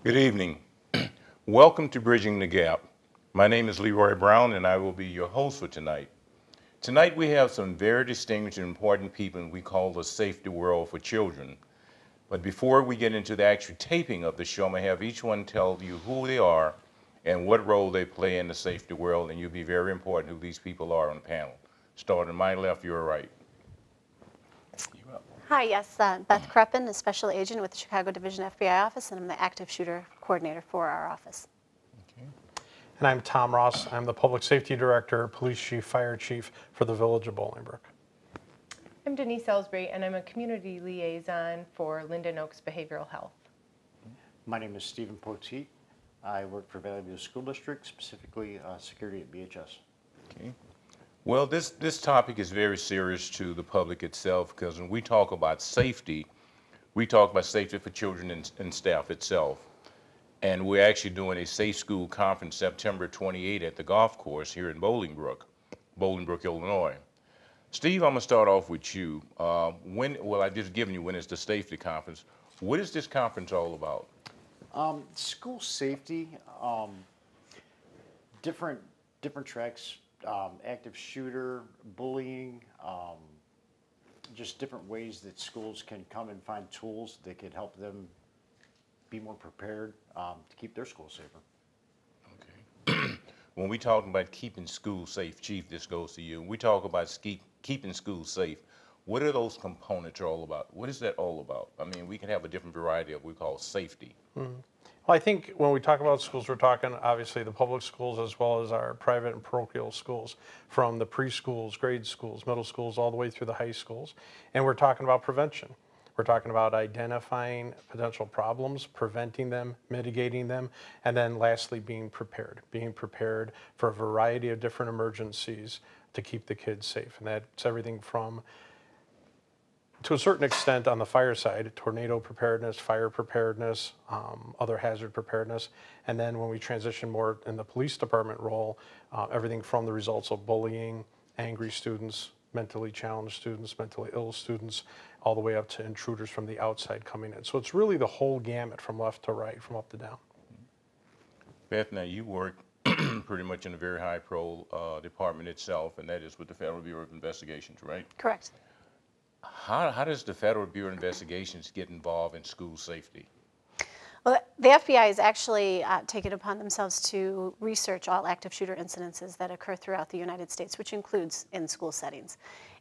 Good evening. Welcome to Bridging the Gap. My name is Leroy Brown and I will be your host for tonight. Tonight we have some very distinguished and important people we call the Safety World for Children. But before we get into the actual taping of the show, I'm going to have each one tell you who they are and what role they play in the safety world, and you'll be very important who these people are on the panel. Starting my left, your right. Hi, yes, Beth Kreppen, a special agent with the Chicago Division FBI office, and I'm the active shooter coordinator for our office. Okay. And I'm Tom Ross. I'm the public safety director, police chief, fire chief for the village of Bolingbrook. I'm Denise Ellsbury, and I'm a community liaison for Linden Oaks Behavioral Health. My name is Stephen Poteet. I work for Valley View School District, specifically security at BHS. Okay. Well, this topic is very serious to the public itself, because when we talk about safety, we talk about safety for children and staff itself. And we're actually doing a Safe School Conference September 28 at the golf course here in Bolingbrook, Illinois. Steve, I'm going to start off with you. I've just given you when is the safety conference. What is this conference all about? School safety, different tracks. Active shooter, bullying, just different ways that schools can come and find tools that could help them be more prepared to keep their school safer. Okay. When we talk about keeping schools safe, Chief, this goes to you. We talk about keeping schools safe. What are those components all about? What is that all about? I mean, we can have a different variety of what we call safety. Mm-hmm. Well, I think when we talk about schools, we're talking obviously the public schools as well as our private and parochial schools, from the preschools, grade schools, middle schools, all the way through the high schools. And we're talking about prevention. We're talking about identifying potential problems, preventing them, mitigating them, and then lastly, being prepared for a variety of different emergencies to keep the kids safe. And that's everything from, to a certain extent, on the fire side, tornado preparedness, fire preparedness, other hazard preparedness. And then when we transition more in the police department role, everything from the results of bullying, angry students, mentally challenged students, mentally ill students, all the way up to intruders from the outside coming in. So it's really the whole gamut from left to right, from up to down. Beth, now you work pretty much in a very high pro department itself, and that is with the Federal Bureau of Investigations, right? Correct. How does the Federal Bureau of Investigations get involved in school safety? Well, the FBI has actually taken upon themselves to research all active shooter incidences that occur throughout the United States, which includes in school settings.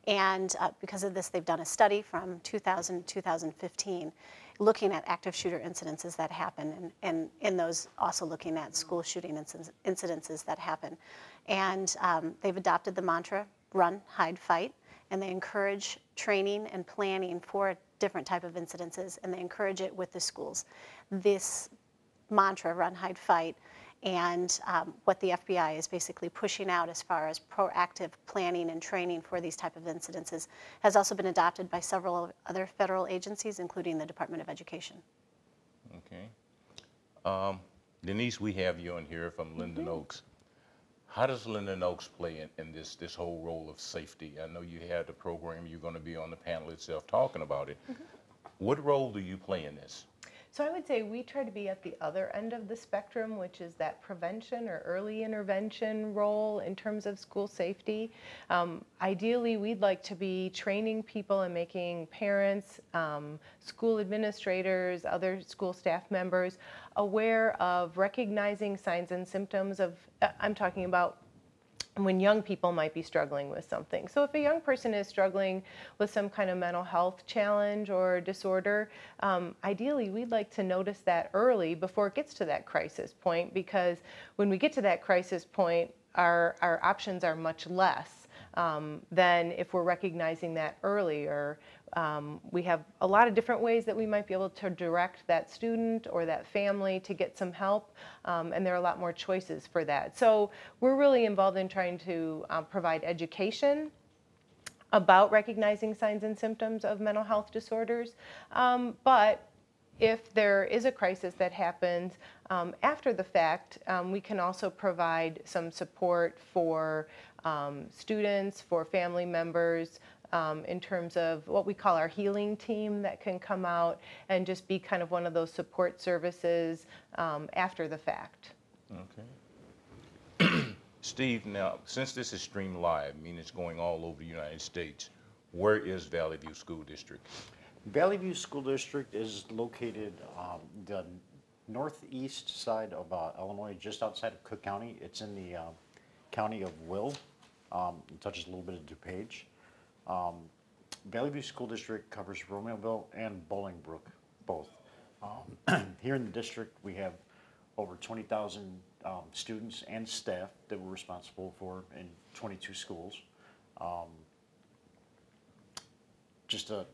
And because of this, they've done a study from 2000 to 2015 looking at active shooter incidences that happen, and in those also looking at school shooting incidences that happen. And they've adopted the mantra, run, hide, fight. And they encourage training and planning for different type of incidences, and they encourage it with the schools. This mantra, run, hide, fight, and what the FBI is basically pushing out as far as proactive planning and training for these type of incidences has also been adopted by several other federal agencies, including the Department of Education. Okay. Denise, we have you on here from Linden Oaks. How does Linden Oaks play in this whole role of safety? I know you had the program, you're going to be on the panel itself talking about it. What role do you play in this? So I would say we try to be at the other end of the spectrum, which is that prevention or early intervention role in terms of school safety. Ideally, we'd like to be training people and making parents, school administrators, other school staff members aware of recognizing signs and symptoms of, I'm talking about when young people might be struggling with something. So if a young person is struggling with some kind of mental health challenge or disorder, ideally we'd like to notice that early before it gets to that crisis point, because when we get to that crisis point, our options are much less than if we're recognizing that earlier. We have a lot of different ways that we might be able to direct that student or that family to get some help, and there are a lot more choices for that. So we're really involved in trying to provide education about recognizing signs and symptoms of mental health disorders, but if there is a crisis that happens after the fact, we can also provide some support for students, for family members, in terms of what we call our healing team that can come out and just be kind of one of those support services after the fact. Okay. Steve, now, since this is streamed live, I mean it's going all over the United States, where is Valley View School District? Valley View School District is located the northeast side of Illinois, just outside of Cook County. It's in the county of Will. It touches a little bit of DuPage. Valley View School District covers Romeoville and Bolingbrook, both. Here in the district, we have over 20,000 students and staff that we're responsible for in 22 schools. Just a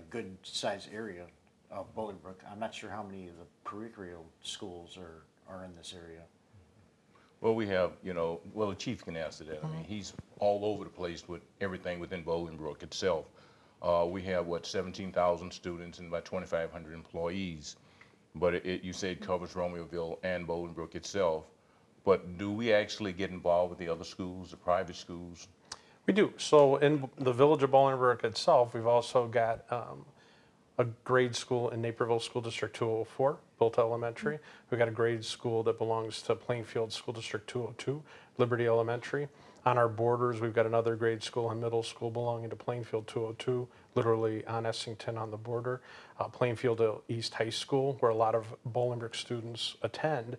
good size area of Bolingbrook. I'm not sure how many of the parochial schools are in this area. Well, we have, you know, well, the chief can answer that. I mean, he's all over the place with everything within Bolingbrook itself. We have, what, 17,000 students and about 2,500 employees. But you say it covers Romeoville and Bolingbrook itself. But do we actually get involved with the other schools, the private schools? We do. So in the village of Bolingbrook itself, we've also got a grade school in Naperville School District 204, Built Elementary. We've got a grade school that belongs to Plainfield School District 202, Liberty Elementary. On our borders, we've got another grade school and middle school belonging to Plainfield 202, literally on Essington on the border. Plainfield East High School, where a lot of Bolingbrook students attend,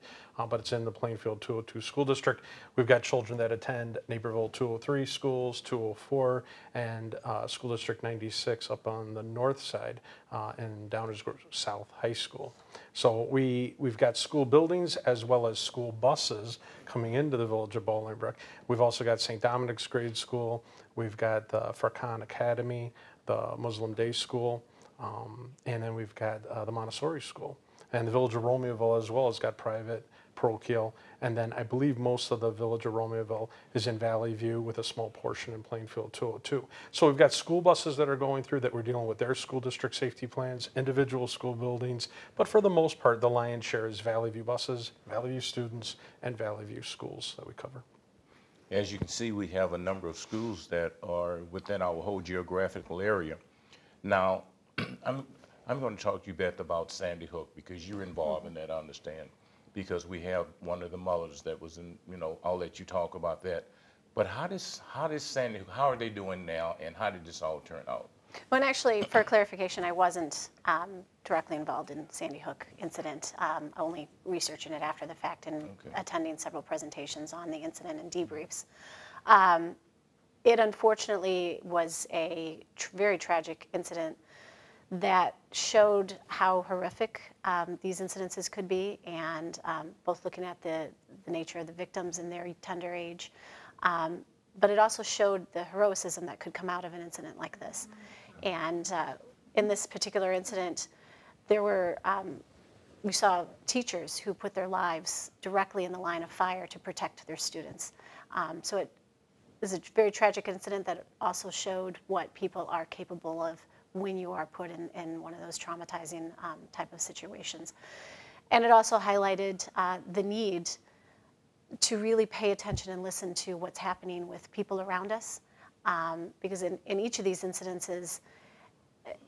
but it's in the Plainfield 202 school district. We've got children that attend Naperville 203 schools, 204, and School District 96 up on the north side, and Downers Grove South High School. So we've got school buildings as well as school buses coming into the village of Bolingbrook. We've also got St. Dominic's Grade School. We've got the Farkan Academy, the Muslim Day School, and then we've got the Montessori School. And the village of Romeoville as well has got private, parochial, and then I believe most of the village of Romeoville is in Valley View with a small portion in Plainfield 202. So we've got school buses that are going through that we're dealing with their school district safety plans, individual school buildings, but for the most part, the lion's share is Valley View buses, Valley View students, and Valley View schools that we cover. As you can see, we have a number of schools that are within our whole geographical area. Now, I'm going to talk to you, Beth, about Sandy Hook, because you're involved in that, I understand, because we have one of the mothers that was in, you know, I'll let you talk about that. But how does Sandy Hook, how are they doing now, and how did this all turn out? Well, and actually, for clarification, I wasn't directly involved in Sandy Hook incident, only researching it after the fact and attending several presentations on the incident and debriefs. It unfortunately was a very tragic incident that showed how horrific these incidences could be, and both looking at the nature of the victims and their tender age, but it also showed the heroism that could come out of an incident like this. And in this particular incident, there were, we saw teachers who put their lives directly in the line of fire to protect their students. So it was a very tragic incident that also showed what people are capable of when you are put in one of those traumatizing type of situations. And it also highlighted the need to really pay attention and listen to what's happening with people around us. Because in each of these incidences,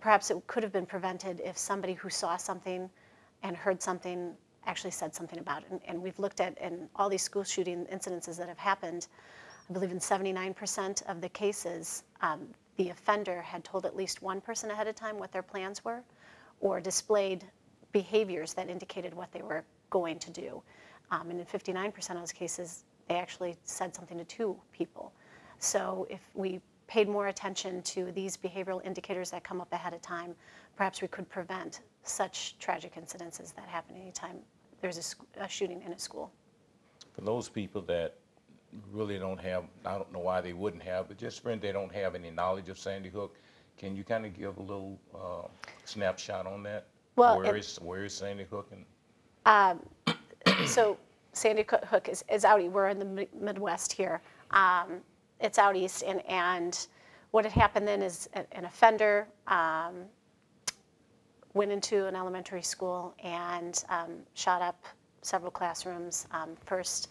perhaps it could have been prevented if somebody who saw something and heard something actually said something about it. And we've looked at, in all these school shooting incidences that have happened, I believe in 79% of the cases, the offender had told at least one person ahead of time what their plans were, or displayed behaviors that indicated what they were going to do. And in 59% of those cases, they actually said something to two people. So if we paid more attention to these behavioral indicators that come up ahead of time, perhaps we could prevent such tragic incidences that happen anytime there's a shooting in a school. For those people that really don't have, I don't know why they wouldn't have, but just for they don't have any knowledge of Sandy Hook, can you kind of give a little snapshot on that? Well, where is Sandy Hook? So Sandy Hook is out east. We're in the Midwest here. It's out east, and what had happened then is an offender went into an elementary school and shot up several classrooms, first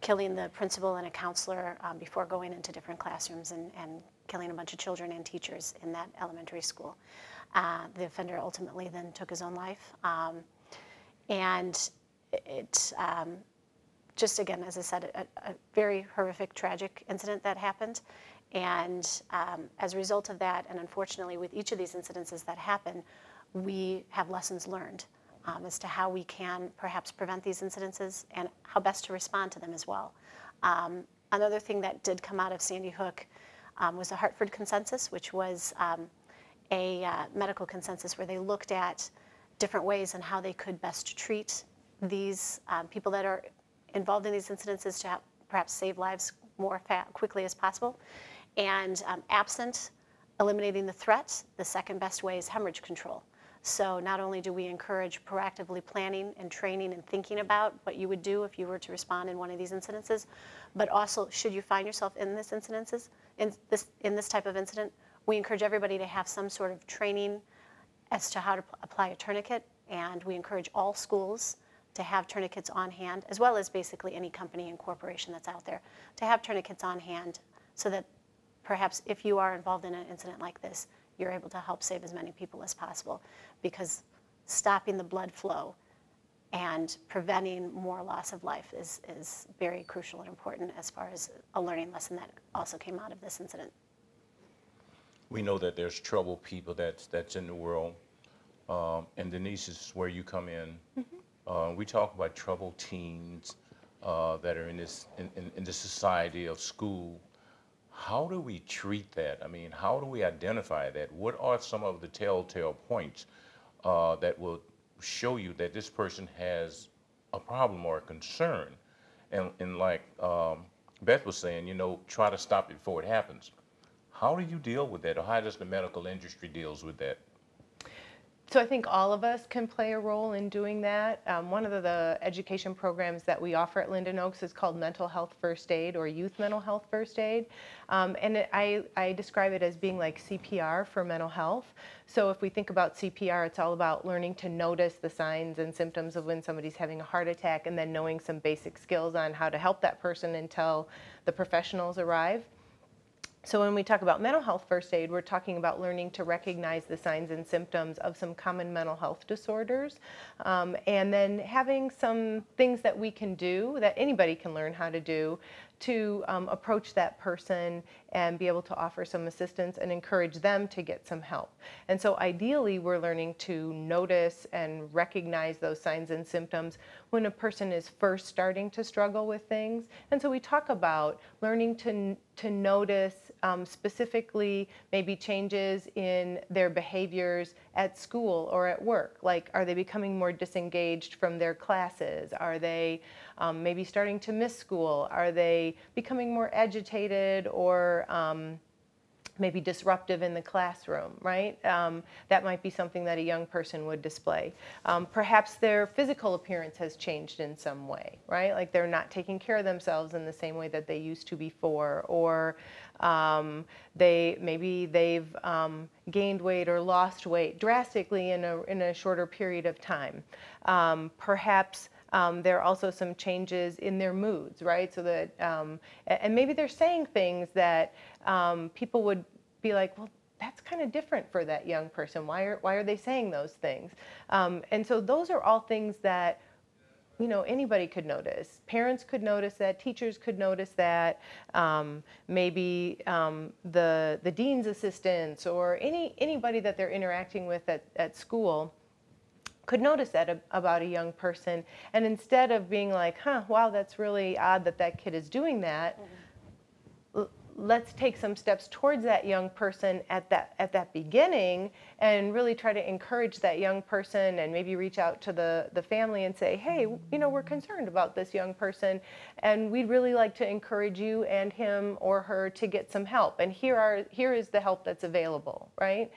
killing the principal and a counselor before going into different classrooms and killing a bunch of children and teachers in that elementary school. The offender ultimately then took his own life. And it just, again, as I said, a very horrific, tragic incident that happened. And as a result of that, and unfortunately with each of these incidences that happen, we have lessons learned as to how we can perhaps prevent these incidences and how best to respond to them as well. Another thing that did come out of Sandy Hook was the Hartford Consensus, which was a medical consensus where they looked at different ways and how they could best treat these people that are involved in these incidences to perhaps save lives more quickly as possible. And absent eliminating the threat, the second best way is hemorrhage control. So not only do we encourage proactively planning and training and thinking about what you would do if you were to respond in one of these incidences, but also should you find yourself in this type of incident, we encourage everybody to have some sort of training as to how to apply a tourniquet, and we encourage all schools to have tourniquets on hand, as well as basically any company and corporation that's out there, to have tourniquets on hand so that perhaps if you are involved in an incident like this, you're able to help save as many people as possible, because stopping the blood flow and preventing more loss of life is very crucial and important as far as a learning lesson that also came out of this incident. We know that there's troubled people that's in the world, and Denise, is where you come in. Mm-hmm. We talk about troubled teens that are in the society of school. How do we treat that? I mean, how do we identify that? What are some of the telltale points that will show you that this person has a problem or a concern? And like Beth was saying, you know, try to stop it before it happens. How do you deal with that, or how does the medical industry deals with that? So I think all of us can play a role in doing that. One of the education programs that we offer at Linden Oaks is called Mental Health First Aid, or Youth Mental Health First Aid. I describe it as being like CPR for mental health. So if we think about CPR, it's all about learning to notice the signs and symptoms of when somebody's having a heart attack, and then knowing some basic skills on how to help that person until the professionals arrive. So when we talk about mental health first aid, we're talking about learning to recognize the signs and symptoms of some common mental health disorders, and then having some things that we can do, that anybody can learn how to do, to approach that person and be able to offer some assistance and encourage them to get some help. And so ideally, we're learning to notice and recognize those signs and symptoms when a person is first starting to struggle with things. And so we talk about learning to notice specifically maybe changes in their behaviors at school or at work. Like, are they becoming more disengaged from their classes? Are they maybe starting to miss school? Are they becoming more agitated or maybe disruptive in the classroom, right? That might be something that a young person would display. Perhaps their physical appearance has changed in some way, right? Like they're not taking care of themselves in the same way that they used to before, or they've gained weight or lost weight drastically in a shorter period of time. Perhaps there are also some changes in their moods, right? So that, and maybe they're saying things that people would be like, well, that's kind of different for that young person. Why are they saying those things? And so those are all things that, you know, anybody could notice. Parents could notice that. Teachers could notice that. Maybe the dean's assistants or anybody that they're interacting with at school could notice that about a young person, and instead of being like, wow, that's really odd that that kid is doing that, let's take some steps towards that young person at that beginning and really try to encourage that young person, and maybe reach out to the family and say, hey, you know, we're concerned about this young person, and we'd really like to encourage you and him or her to get some help, and here is the help that's available, right?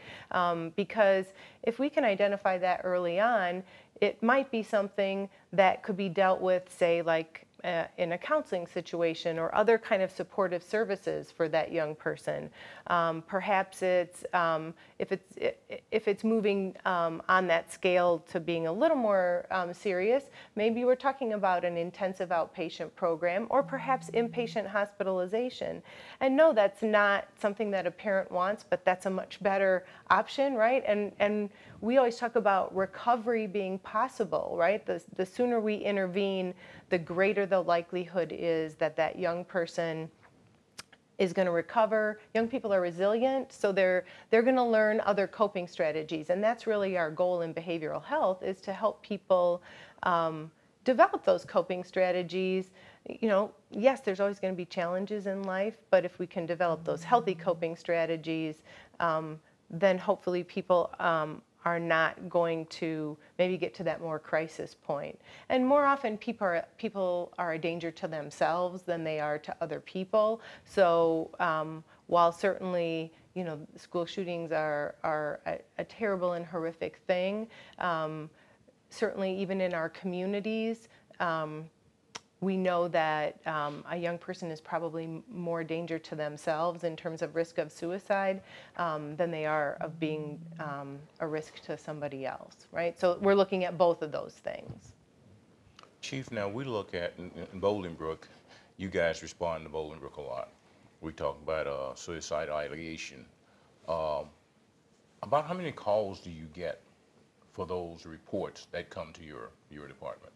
Because if we can identify that early on, it might be something that could be dealt with, say, like in a counseling situation or other kind of supportive services for that young person. Perhaps it's if it's moving on that scale to being a little more serious, maybe we're talking about an intensive outpatient program or perhaps inpatient hospitalization. And no, that's not something that a parent wants, but that's a much better option, right? And we always talk about recovery being possible, right? The sooner we intervene, the greater the likelihood is that that young person is going to recover. Young people are resilient, so they're going to learn other coping strategies, and that's really our goal in behavioral health, is to help people develop those coping strategies. You know, yes, there's always going to be challenges in life, but if we can develop those healthy coping strategies, then hopefully people are not going to maybe get to that more crisis point. And more often people are a danger to themselves than they are to other people. So while certainly, you know, school shootings are a terrible and horrific thing, certainly even in our communities, we know that a young person is probably more danger to themselves in terms of risk of suicide than they are of being a risk to somebody else, right? So we're looking at both of those things. Chief, now we look at, in Bolingbrook, you guys respond to Bolingbrook a lot. We talk about suicide ideation. About how many calls do you get for those reports that come to your department?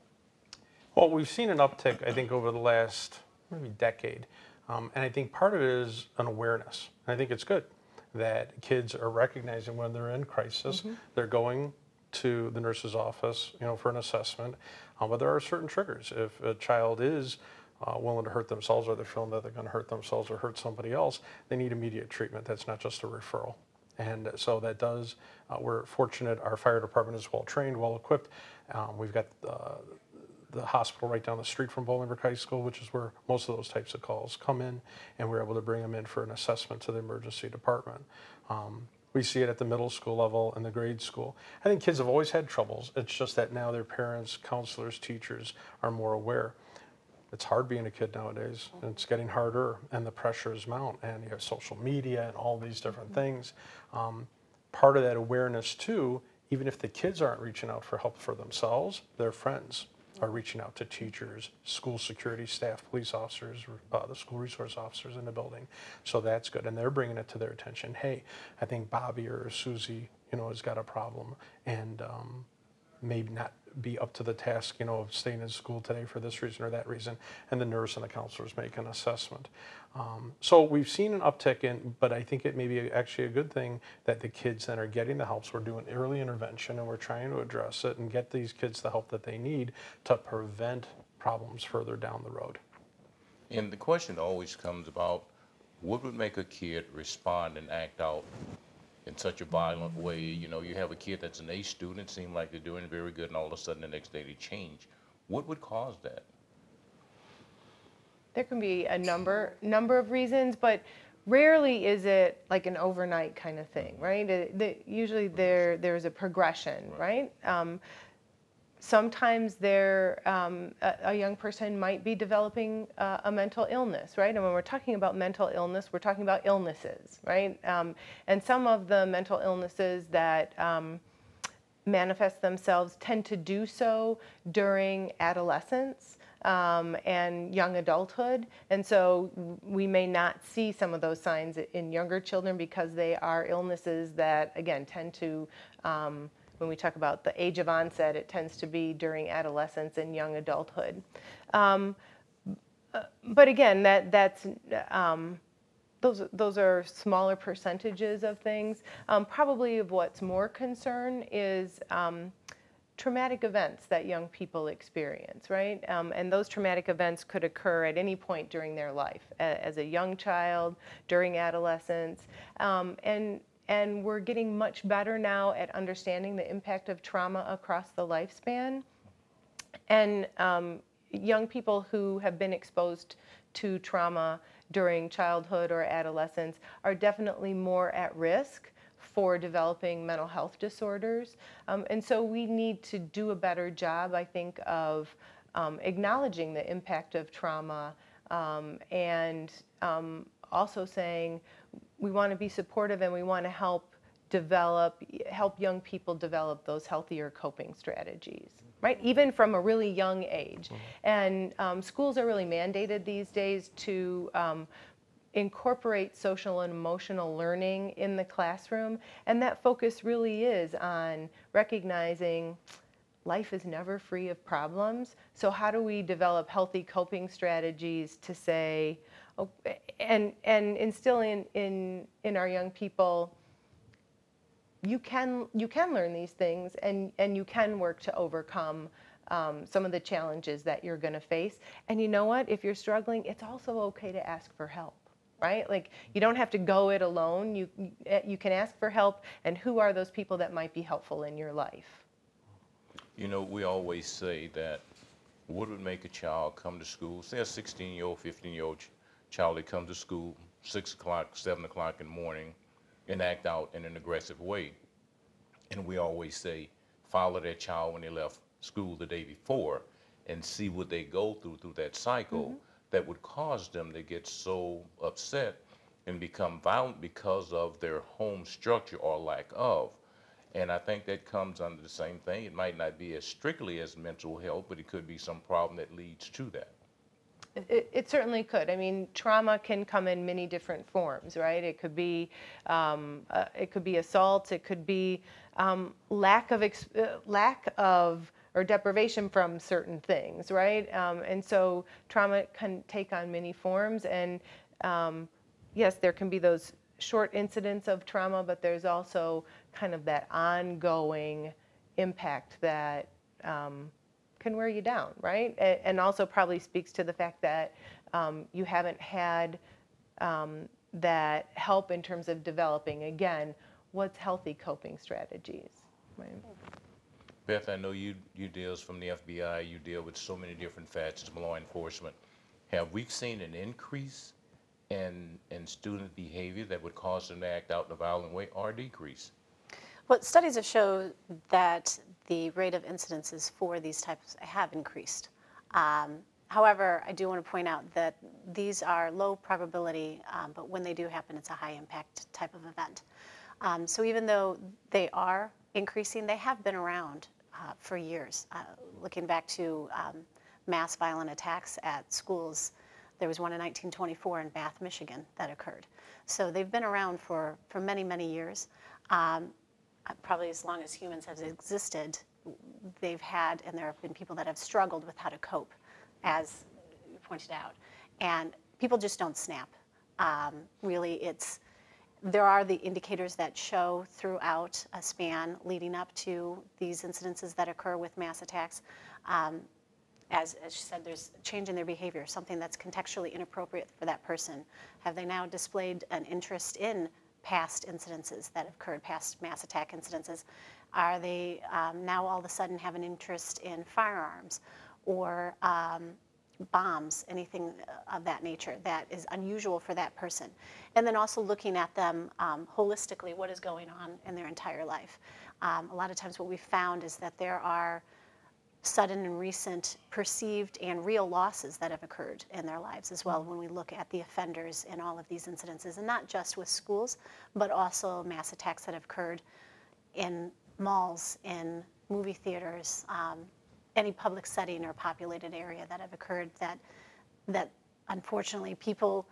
Well, we've seen an uptick, I think, over the last maybe decade. And I think part of it is an awareness. And I think it's good that kids are recognizing when they're in crisis, they're going to the nurse's office, you know, for an assessment. But there are certain triggers. If a child is willing to hurt themselves, or they're feeling that they're going to hurt themselves or hurt somebody else, they need immediate treatment. That's not just a referral. And so that does, we're fortunate our fire department is well trained, well equipped. We've got the hospital right down the street from Bolingbrook High School, which is where most of those types of calls come in, and we're able to bring them in for an assessment to the emergency department. We see it at the middle school level and the grade school. I think kids have always had troubles. It's just that now their parents, counselors, teachers are more aware. It's hard being a kid nowadays, and it's getting harder, and the pressures mount, and you have social media and all these different things. Part of that awareness too, even if the kids aren't reaching out for help for themselves, their friends are reaching out to teachers, school security staff, police officers, the school resource officers in the building. So that's good, and they're bringing it to their attention. Hey, I think Bobby or Susie, you know, has got a problem, and maybe not be up to the task, you know, of staying in school today for this reason or that reason, and the nurse and the counselors make an assessment. So we've seen an uptick in, but I think it may be actually a good thing that the kids then are getting the help. So we're doing early intervention, and we're trying to address it and get these kids the help that they need to prevent problems further down the road. And the question always comes about, what would make a kid respond and act out in such a violent way? You know, you have a kid that's an A student, seem like they're doing very good, and all of a sudden the next day they change. What would cause that? There can be a number of reasons, but rarely is it like an overnight kind of thing, right? Usually there's a progression, right? Sometimes a young person might be developing a mental illness, right? And when we're talking about mental illness, we're talking about illnesses, right? And some of the mental illnesses that manifest themselves tend to do so during adolescence and young adulthood. And so we may not see some of those signs in younger children because they are illnesses that, again, tend to when we talk about the age of onset, it tends to be during adolescence and young adulthood. But again, those are smaller percentages of things. Probably of what's more concern is traumatic events that young people experience, right? And those traumatic events could occur at any point during their life, as a young child, during adolescence, and we're getting much better now at understanding the impact of trauma across the lifespan. And young people who have been exposed to trauma during childhood or adolescence are definitely more at risk for developing mental health disorders. And so we need to do a better job, I think, of acknowledging the impact of trauma, and also saying we want to be supportive and we want to help young people develop those healthier coping strategies, right? Even from a really young age. And schools are really mandated these days to incorporate social and emotional learning in the classroom, and that focus really is on recognizing life is never free of problems. So how do we develop healthy coping strategies to say, oh, and instill in our young people, you can learn these things, and you can work to overcome some of the challenges that you're going to face. And you know what? If you're struggling, it's also okay to ask for help. Right? Like, you don't have to go it alone. You can ask for help, and who are those people that might be helpful in your life? You know, we always say that what would make a child come to school, say a 16-year-old, 15-year-old child that comes to school 6 o'clock, 7 o'clock in the morning and act out in an aggressive way. And we always say, follow that child when they left school the day before and see what they go through that cycle that would cause them to get so upset and become violent because of their home structure or lack of. And I think that comes under the same thing. It might not be as strictly as mental health, but it could be some problem that leads to that. It certainly could. I mean, trauma can come in many different forms, right? It could be assault. It could be lack of or deprivation from certain things, right? And so trauma can take on many forms. And yes, there can be those short incidents of trauma, but there's also kind of that ongoing impact that can wear you down, right? And also probably speaks to the fact that you haven't had that help in terms of developing, again, what's healthy coping strategies, right? Beth, I know you deal from the FBI, you deal with so many different facets of law enforcement. Have we seen an increase in student behavior that would cause them to act out in a violent way, or decrease? Well, studies have shown that the rate of incidences for these types have increased. However, I do want to point out that these are low probability, but when they do happen, it's a high impact type of event. So even though they are increasing, they have been around for years. Looking back to mass violent attacks at schools, there was one in 1924 in Bath, Michigan that occurred. So they've been around for many, many years. Probably as long as humans have existed, they've had, and there have been people that have struggled with how to cope, as you pointed out. And people just don't snap. Really, there are the indicators that show throughout a span leading up to these incidences that occur with mass attacks. As she said, there's a change in their behavior, something that's contextually inappropriate for that person. Have they now displayed an interest in past incidences that have occurred, past mass attack incidences? Are they now all of a sudden have an interest in firearms or bombs, anything of that nature that is unusual for that person? And then also looking at them holistically, what is going on in their entire life. A lot of times what we've found is that there are sudden and recent perceived and real losses that have occurred in their lives as well when we look at the offenders in all of these incidences, and not just with schools, but also mass attacks that have occurred in malls, in movie theaters, any public setting or populated area that have occurred that unfortunately people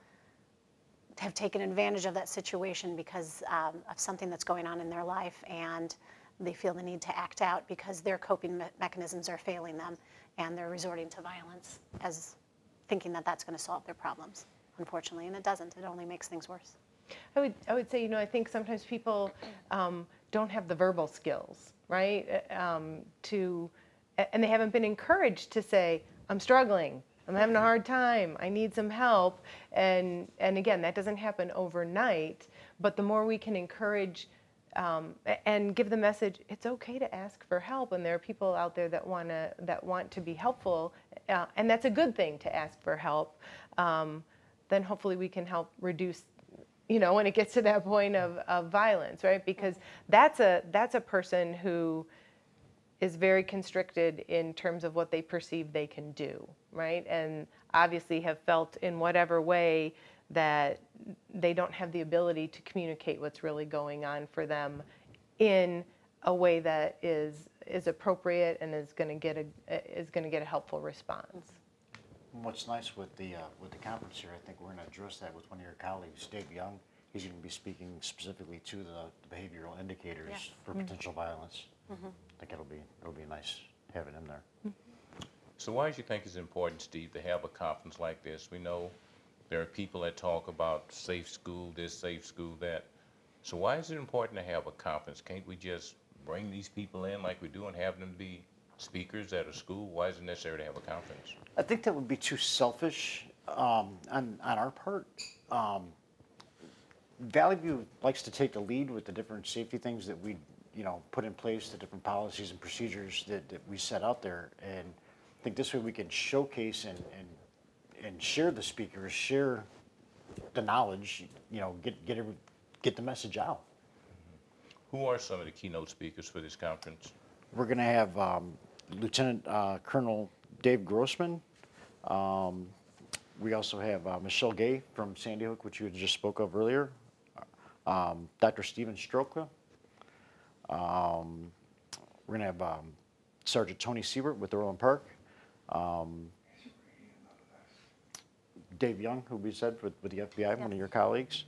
have taken advantage of that situation because of something that's going on in their life, and they feel the need to act out because their coping mechanisms are failing them, and they're resorting to violence as thinking that that's going to solve their problems, unfortunately, and it doesn't. It only makes things worse. I would say, I think sometimes people don't have the verbal skills, right? And they haven't been encouraged to say, I'm struggling, I'm having a hard time, I need some help. And again, that doesn't happen overnight, but the more we can encourage and give the message, it's okay to ask for help, and there are people out there that want to be helpful, and that's a good thing to ask for help. Then hopefully we can help reduce, when it gets to that point of violence, right? Because that's a person who is very constricted in terms of what they perceive they can do, right? And obviously have felt in whatever way that they don't have the ability to communicate what's really going on for them in a way that is appropriate and is going to get a helpful response. What's nice with the conference here, I think we're going to address that with one of your colleagues, Dave Young. He's going to be speaking specifically to the behavioral indicators for potential violence. I think it'll be nice having him there. So why do you think it's important, Steve, to have a conference like this? We know there are people that talk about safe school this, safe school that. So why is it important to have a conference? Can't we just bring these people in like we do and have them be speakers at a school? Why is it necessary to have a conference? I think that would be too selfish on our part. Valley View likes to take the lead with the different safety things that we, put in place, the different policies and procedures that we set out there. And I think this way we can showcase and share the speakers, share the knowledge, get the message out. Who are some of the keynote speakers for this conference? We're going to have Lieutenant Colonel Dave Grossman. We also have Michelle Gay from Sandy Hook, which you just spoke of earlier. Dr. Steven Stroka. We're going to have Sergeant Tony Siebert with Orland Park. Dave Young, who we said with the FBI, one of your colleagues.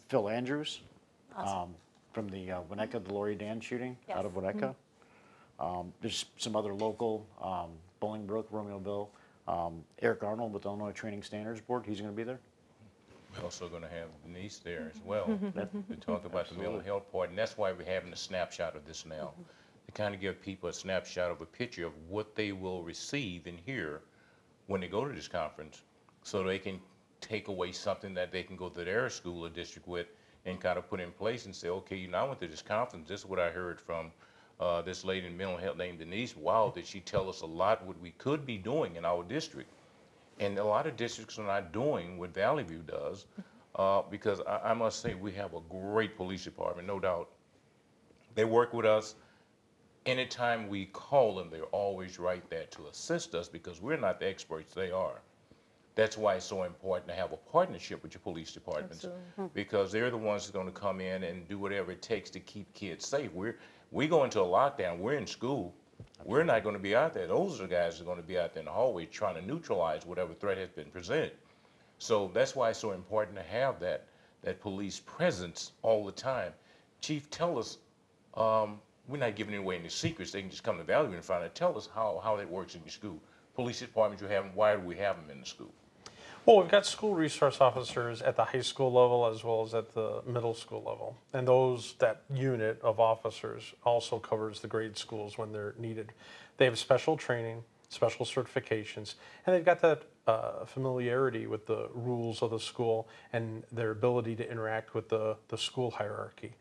Phil Andrews from the Winnetka, the Lori Dan shooting out of Winnetka. There's some other local, Bolingbrook, Romeoville. Eric Arnold with the Illinois Training Standards Board, he's going to be there. We're also going to have Denise there as well to talk about the mental health part, and that's why we're having a snapshot of this now, to kind of give people a snapshot of a picture of what they will receive and hear when they go to this conference, so they can take away something that they can go to their school or district with and kind of put in place and say, okay, I went to this conference, this is what I heard from this lady in mental health named Denise. Wow, did she tell us a lot what we could be doing in our district. And a lot of districts are not doing what Valley View does, because I must say we have a great police department, no doubt. They work with us. Anytime we call them, they're always right there to assist us, because we're not the experts, they are. That's why it's so important to have a partnership with your police departments. Absolutely. Because they're the ones that are going to come in and do whatever it takes to keep kids safe. We go into a lockdown, we're in school, we're not going to be out there. Those are the guys that are going to be out there in the hallway trying to neutralize whatever threat has been presented. So that's why it's so important to have that police presence all the time. Chief, tell us, we're not giving away any secrets. They can just come to Valley View and find out. Tell us how that works in your school. Police departments you have, why do we have them in the school? Well, we've got school resource officers at the high school level as well as at the middle school level. And that unit of officers also covers the grade schools when they're needed. They have special training, special certifications, and they've got that familiarity with the rules of the school and their ability to interact with the school hierarchy.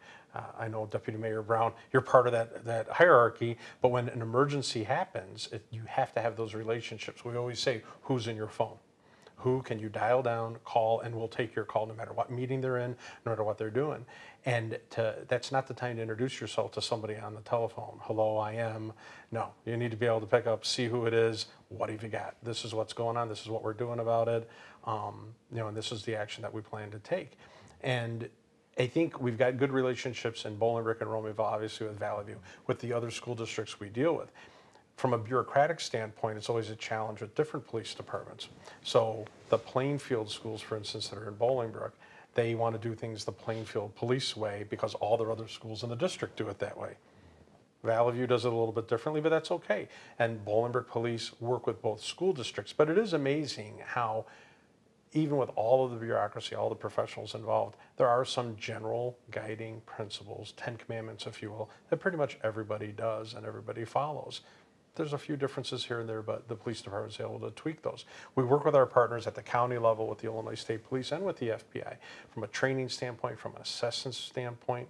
I know, Deputy Mayor Brown, you're part of that hierarchy, but when an emergency happens, you have to have those relationships. We always say, who's in your phone? Who can you dial down, call, and we'll take your call no matter what meeting they're in, no matter what they're doing. And that's not the time to introduce yourself to somebody on the telephone. Hello, I am. No, you need to be able to pick up, see who it is, what have you got? This is what's going on, this is what we're doing about it, and this is the action that we plan to take. And I think we've got good relationships in Bolingbrook and Romeoville, obviously with Valley View, with the other school districts we deal with. From a bureaucratic standpoint, it's always a challenge with different police departments. So the Plainfield schools, for instance, that are in Bolingbrook, they want to do things the Plainfield police way because all their other schools in the district do it that way. Valley View does it a little bit differently, but that's okay. And Bolingbrook police work with both school districts. But it is amazing how, even with all of the bureaucracy, all the professionals involved, there are some general guiding principles, 10 commandments, if you will, that pretty much everybody does and everybody follows. There's a few differences here and there, but the police department is able to tweak those. We work with our partners at the county level with the Illinois State Police and with the FBI from a training standpoint, from an assessment standpoint,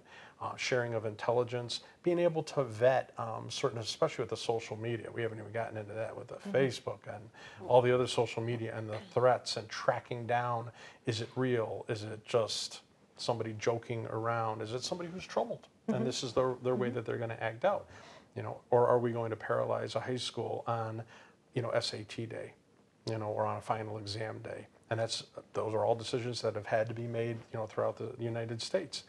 sharing of intelligence, being able to vet certain, especially with the social media. We haven't even gotten into that with the Facebook and all the other social media and the threats and tracking down. Is it real? Is it just somebody joking around? Is it somebody who's troubled? and this is their way that they're going to act out, or are we going to paralyze a high school on, SAT day, or on a final exam day? And those are all decisions that have had to be made, throughout the United States.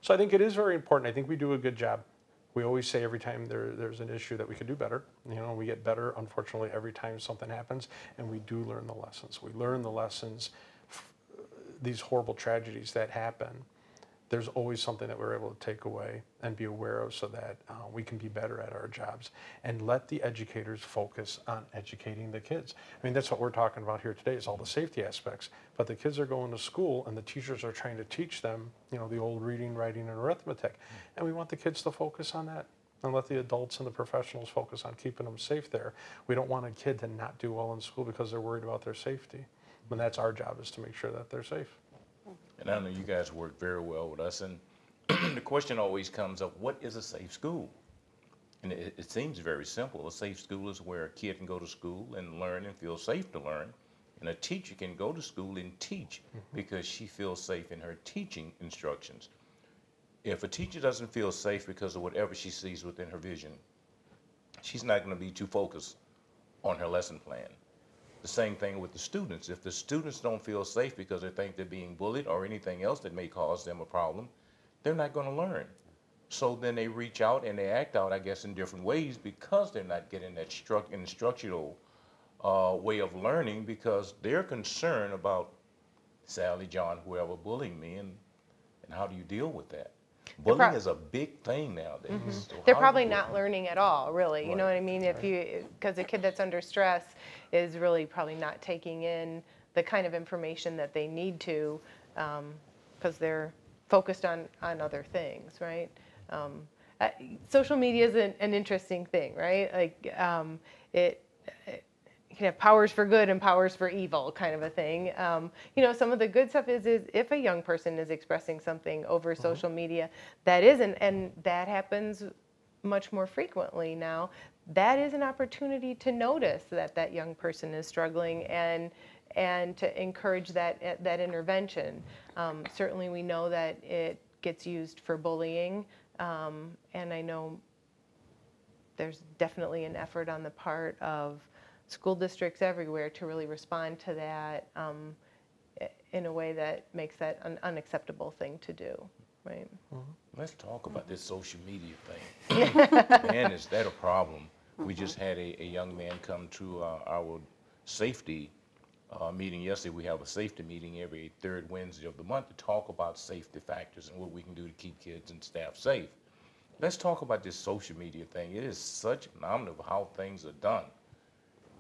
So I think it is very important. I think we do a good job. We always say every time there's an issue that we could do better. We get better, unfortunately, every time something happens, and we do learn the lessons. We learn the lessons, these horrible tragedies that happen. There's always something that we're able to take away and be aware of so that we can be better at our jobs and let the educators focus on educating the kids. I mean, that's what we're talking about here today is all the safety aspects, but the kids are going to school and the teachers are trying to teach them, the old reading, writing, and arithmetic. And we want the kids to focus on that and let the adults and the professionals focus on keeping them safe there. We don't want a kid to not do well in school because they're worried about their safety. And that's our job, is to make sure that they're safe. And I know you guys work very well with us, and the question always comes up, what is a safe school? And it seems very simple. A safe school is where a kid can go to school and learn and feel safe to learn, and a teacher can go to school and teach because she feels safe in her teaching instructions. If a teacher doesn't feel safe because of whatever she sees within her vision, she's not going to be too focused on her lesson plan. The same thing with the students. If the students don't feel safe because they think they're being bullied or anything else that may cause them a problem, they're not going to learn. So then they reach out and they act out, I guess, in different ways because they're not getting that instructional way of learning, because they're concerned about Sally, John, whoever bullying me, and how do you deal with that? Bullying is a big thing nowadays. So They're probably not learning at all, really. You know Right. what I mean? Because a kid that's under stress is really probably not taking in the kind of information that they need to, because they're focused on other things, right? Social media is an interesting thing, right? Like it can have powers for good and powers for evil, kind of a thing. Some of the good stuff is if a young person is expressing something over social media that isn't, and that happens much more frequently now, that is an opportunity to notice that young person is struggling and to encourage that intervention. Certainly we know that it gets used for bullying, and I know there's definitely an effort on the part of school districts everywhere to really respond to that in a way that makes that an unacceptable thing to do, right? Let's talk about this social media thing. Man, is that a problem? We just had a young man come to our safety meeting yesterday. We have a safety meeting every third Wednesday of the month to talk about safety factors and what we can do to keep kids and staff safe. Let's talk about this social media thing. It is such an anomaly of how things are done.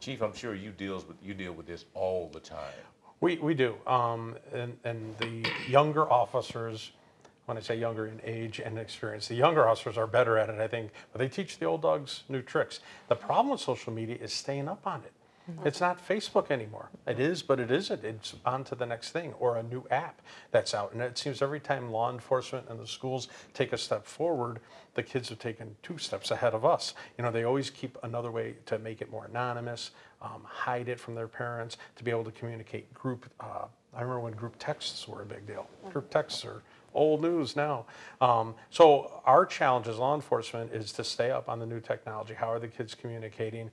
Chief, I'm sure you deal with this all the time. We do, and the younger officers, when I say younger in age and experience, the younger officers are better at it, I think, but they teach the old dogs new tricks. The problem with social media is staying up on it. It's not Facebook anymore. It is, but it isn't. It's on to the next thing, or a new app that's out. And it seems every time law enforcement and the schools take a step forward, the kids have taken 2 steps ahead of us. They always keep another way to make it more anonymous, hide it from their parents, to be able to communicate I remember when group texts were a big deal. Group texts are old news now. So our challenge as law enforcement is to stay up on the new technology. How are the kids communicating?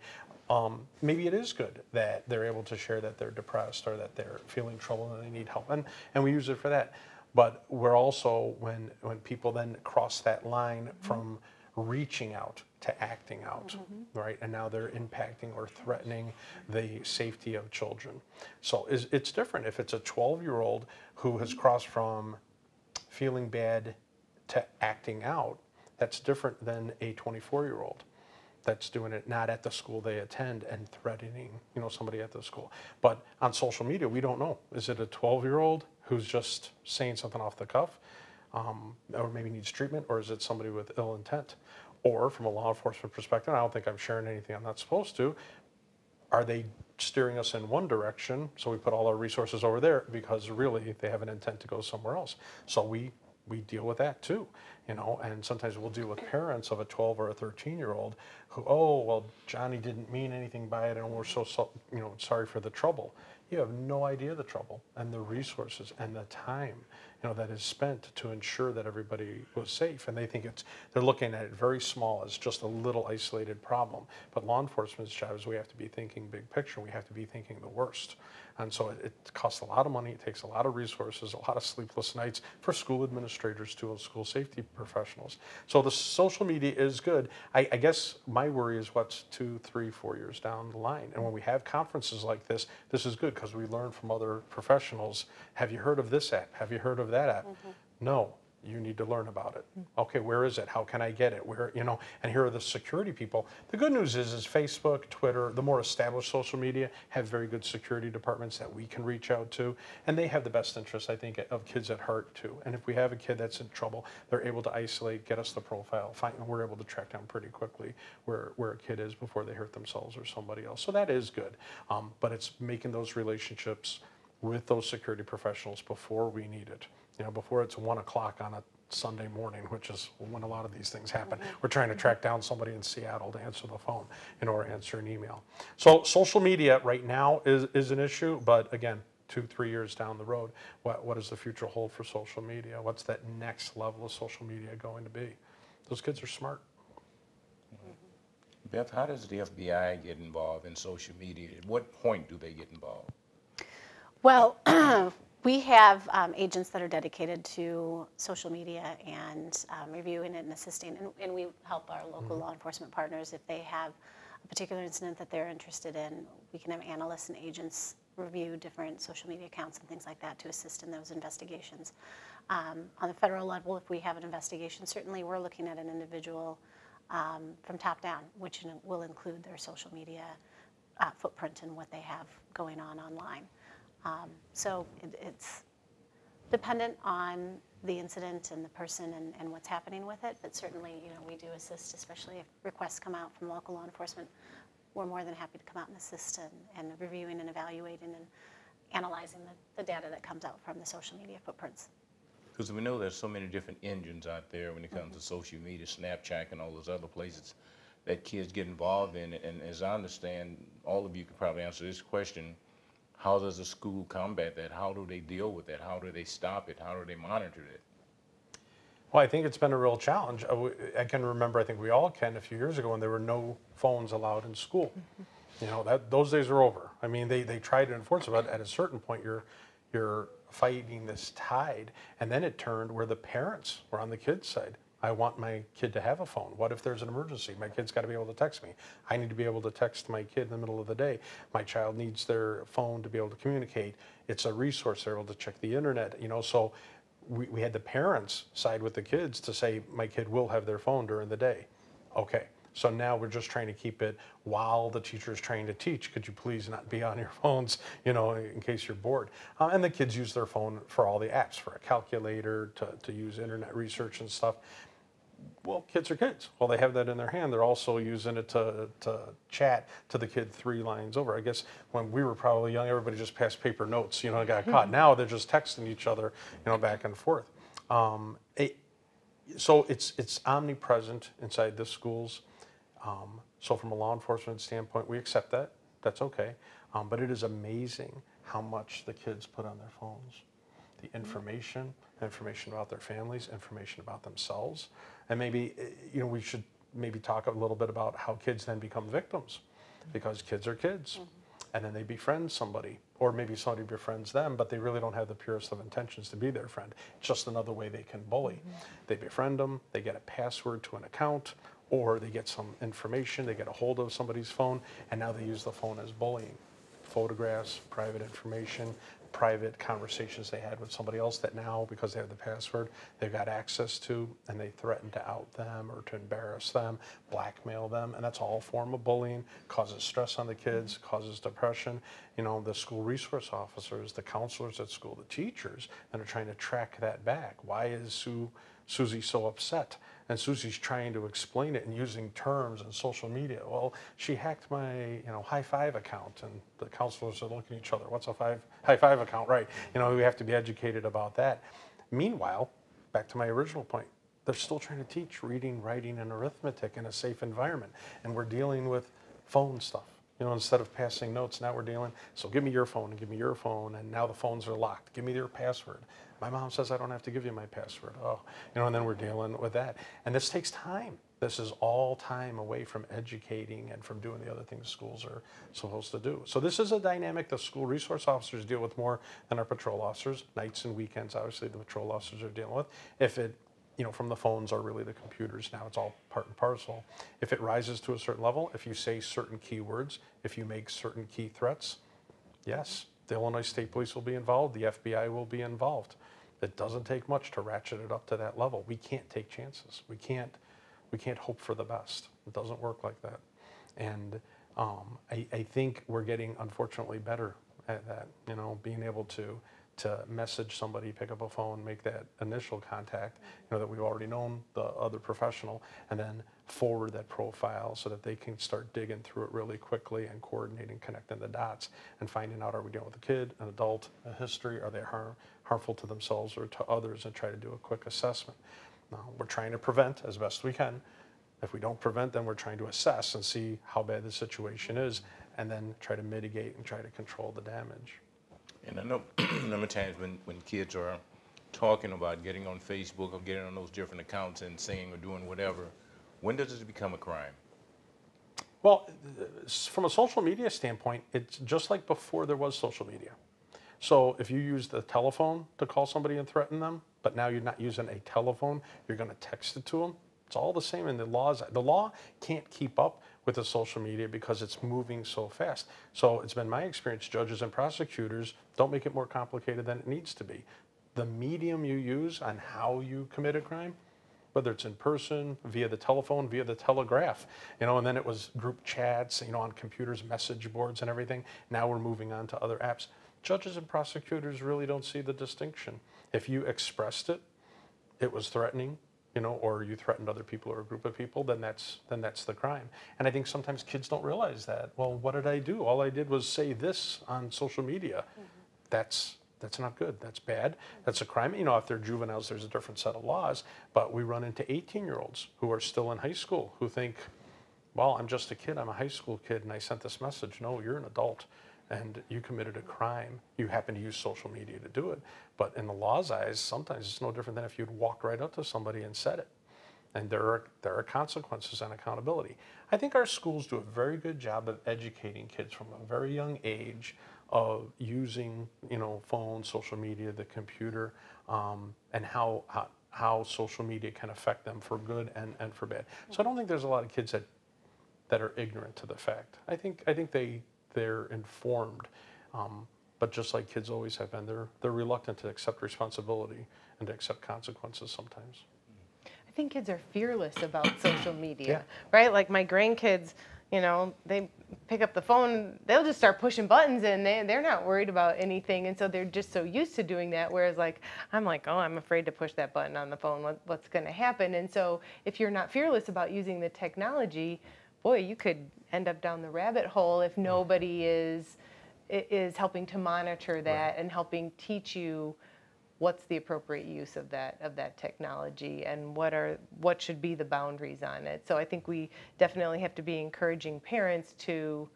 Maybe it is good that they're able to share that they're depressed or that they're feeling trouble and they need help, and we use it for that. But we're also, when people then cross that line from reaching out to acting out, right? And now they're impacting or threatening the safety of children. So it's different if it's a 12-year-old who has crossed from feeling bad to acting out. That's different than a 24-year-old. That's doing it not at the school they attend and threatening, somebody at the school. But on social media, we don't know. Is it a 12-year-old who's just saying something off the cuff, or maybe needs treatment, or is it somebody with ill intent? Or from a law enforcement perspective, I don't think I'm sharing anything I'm not supposed to. Are they steering us in one direction, so we put all our resources over there, because really they have an intent to go somewhere else? So we deal with that too. you know, and sometimes we'll deal with parents of a 12 or a 13-year-old who, oh, well, Johnny didn't mean anything by it, and we're so, you know, sorry for the trouble. You have no idea the trouble and the resources and the time, you know, that is spent to ensure that everybody was safe. And they think they're looking at it very small as just a little isolated problem. But law enforcement's job is we have to be thinking big picture. We have to be thinking the worst. And so it costs a lot of money. It takes a lot of resources, a lot of sleepless nights for school administrators too, and school safety professionals. So the social media is good. I guess my worry is what's 2, 3, 4 years down the line. And when we have conferences like this is good because we learn from other professionals. Have you heard of this app? Have you heard of that app? No. You need to learn about it. Okay, where is it? How can I get it? Where, you know, and here are the security people. The good news is Facebook, Twitter, the more established social media have very good security departments that we can reach out to, and they have the best interests, I think, of kids at heart too. And if we have a kid that's in trouble, they're able to isolate, get us the profile, and we're able to track down pretty quickly where a kid is before they hurt themselves or somebody else. So that is good, but it's making those relationships with those security professionals before we need it. You know, before it's 1 o'clock on a Sunday morning, which is when a lot of these things happen. We're trying to track down somebody in Seattle to answer the phone, you know, or answer an email. So social media right now is an issue, but again, 2, 3 years down the road, what does the future hold for social media? What's that next level of social media going to be? Those kids are smart. Beth, how does the FBI get involved in social media? At what point do they get involved? Well, we have agents that are dedicated to social media and reviewing it and assisting, and we help our local law enforcement partners if they have a particular incident that they're interested in. We can have analysts and agents review different social media accounts and things like that to assist in those investigations. On the federal level, if we have an investigation, certainly we're looking at an individual from top down, which will include their social media footprint and what they have going on online. So it's dependent on the incident and the person and what's happening with it, but certainly, you know, we do assist, especially if requests come out from local law enforcement. We're more than happy to come out and assist and reviewing and evaluating and analyzing the data that comes out from the social media footprints. Because we know there's so many different engines out there when it comes to social media, Snapchat and all those other places that kids get involved in. And as I understand, all of you could probably answer this question: how does a school combat that? How do they deal with that? How do they stop it? How do they monitor it? Well, I think it's been a real challenge. I can remember, I think we all can, a few years ago when there were no phones allowed in school. You know, those days are over. I mean, they tried to enforce it, but at a certain point you're fighting this tide. And then it turned where the parents were on the kids' side. I want my kid to have a phone. What if there's an emergency? My kid's got to be able to text me. I need to be able to text my kid in the middle of the day. My child needs their phone to be able to communicate. It's a resource. They're able to check the internet, you know. So we had the parents side with the kids to say, my kid will have their phone during the day. Okay. So now we're just trying to keep it while the teacher is trying to teach. Could you please not be on your phones, you know, in case you're bored? And the kids use their phone for all the apps, for a calculator, to use internet research and stuff. Well, kids are kids. Well, they have that in their hand. They're also using it to chat to the kid 3 lines over. I guess when we were probably young, everybody just passed paper notes, you know, and got caught. Now they're just texting each other, you know, back and forth. So it's omnipresent inside the schools. So from a law enforcement standpoint, we accept that. That's okay. But it is amazing how much the kids put on their phones. The information about their families, information about themselves. And maybe, you know, we should maybe talk a little bit about how kids then become victims, because kids are kids. And then they befriend somebody, or maybe somebody befriends them, but they really don't have the purest of intentions to be their friend. It's just another way they can bully. They befriend them, they get a password to an account, or they get some information, they get a hold of somebody's phone, and now they use the phone as bullying. Photographs, private information, private conversations they had with somebody else that now, because they have the password, they've got access to, and they threaten to out them or to embarrass them, blackmail them, and that's all a form of bullying, causes stress on the kids, causes depression. You know, the school resource officers, the counselors at school, the teachers, and are trying to track that back. Why is Susie so upset? And Susie's trying to explain it and using terms and social media. Well, she hacked my, you know, high five account, and the counselors are looking at each other. What's a high five account, right? You know, we have to be educated about that. Meanwhile, back to my original point, they're still trying to teach reading, writing, and arithmetic in a safe environment. And we're dealing with phone stuff. You know, instead of passing notes, now we're dealing, so give me your phone and give me your phone, and now the phones are locked. Give me your password. My mom says I don't have to give you my password. Oh, you know, and then we're dealing with that. And this takes time. This is all time away from educating and from doing the other things schools are supposed to do. So this is a dynamic the school resource officers deal with more than our patrol officers. Nights and weekends, obviously, the patrol officers are dealing with. If it, you know, from the phones are really the computers now, it's all part and parcel. If it rises to a certain level, if you say certain keywords, if you make certain key threats, yes, the Illinois State Police will be involved, the FBI will be involved. It doesn't take much to ratchet it up to that level. We can't take chances. We can't hope for the best. It doesn't work like that. And I think we're getting, unfortunately, better at that, you know, being able to message somebody, pick up a phone, make that initial contact, you know, that we've already known the other professional, and then forward that profile so that they can start digging through it really quickly and coordinating, connecting the dots and finding out, are we dealing with a kid, an adult, a history, are they harmful to themselves or to others, and try to do a quick assessment. We're trying to prevent as best we can. If we don't prevent, then we're trying to assess and see how bad the situation is, and then try to mitigate and try to control the damage. And I know a number of times when kids are talking about getting on Facebook or getting on those different accounts and saying or doing whatever, when does it become a crime? Well, from a social media standpoint, it's just like before there was social media. So if you use the telephone to call somebody and threaten them, but now you're not using a telephone, you're going to text it to them, it's all the same in the laws. The law can't keep up with the social media because it's moving so fast. So it's been my experience, judges and prosecutors don't make it more complicated than it needs to be. The medium you use on how you commit a crime, whether it's in person, via the telephone, via the telegraph, you know, and then it was group chats, you know, on computers, message boards and everything. Now we're moving on to other apps. Judges and prosecutors really don't see the distinction. If you expressed it, it was threatening, you know, or you threatened other people or a group of people, then that's the crime. And I think sometimes kids don't realize that. Well, what did I do? All I did was say this on social media. That's not good. That's bad. That's a crime. You know, if they're juveniles, there's a different set of laws. But we run into 18-year-olds who are still in high school who think, well, I'm just a kid. I'm a high school kid, and I sent this message. No, you're an adult, and you committed a crime. You happen to use social media to do it. But in the law's eyes, sometimes it's no different than if you'd walked right up to somebody and said it. And there are consequences and accountability. I think our schools do a very good job of educating kids from a very young age of using, you know, phones, social media, the computer, and how social media can affect them for good and for bad. So I don't think there's a lot of kids that are ignorant to the fact. I think they're informed, but just like kids always have been, they're reluctant to accept responsibility and to accept consequences sometimes. I think kids are fearless about social media, right? Like my grandkids, you know, they pick up the phone, they'll just start pushing buttons, and they're not worried about anything. And so they're just so used to doing that. Whereas like, I'm like, oh, I'm afraid to push that button on the phone. What's going to happen? And so if you're not fearless about using the technology, boy, you could end up down the rabbit hole if nobody is helping to monitor that and helping teach you what's the appropriate use of that technology and what should be the boundaries on it. So I think we definitely have to be encouraging parents to,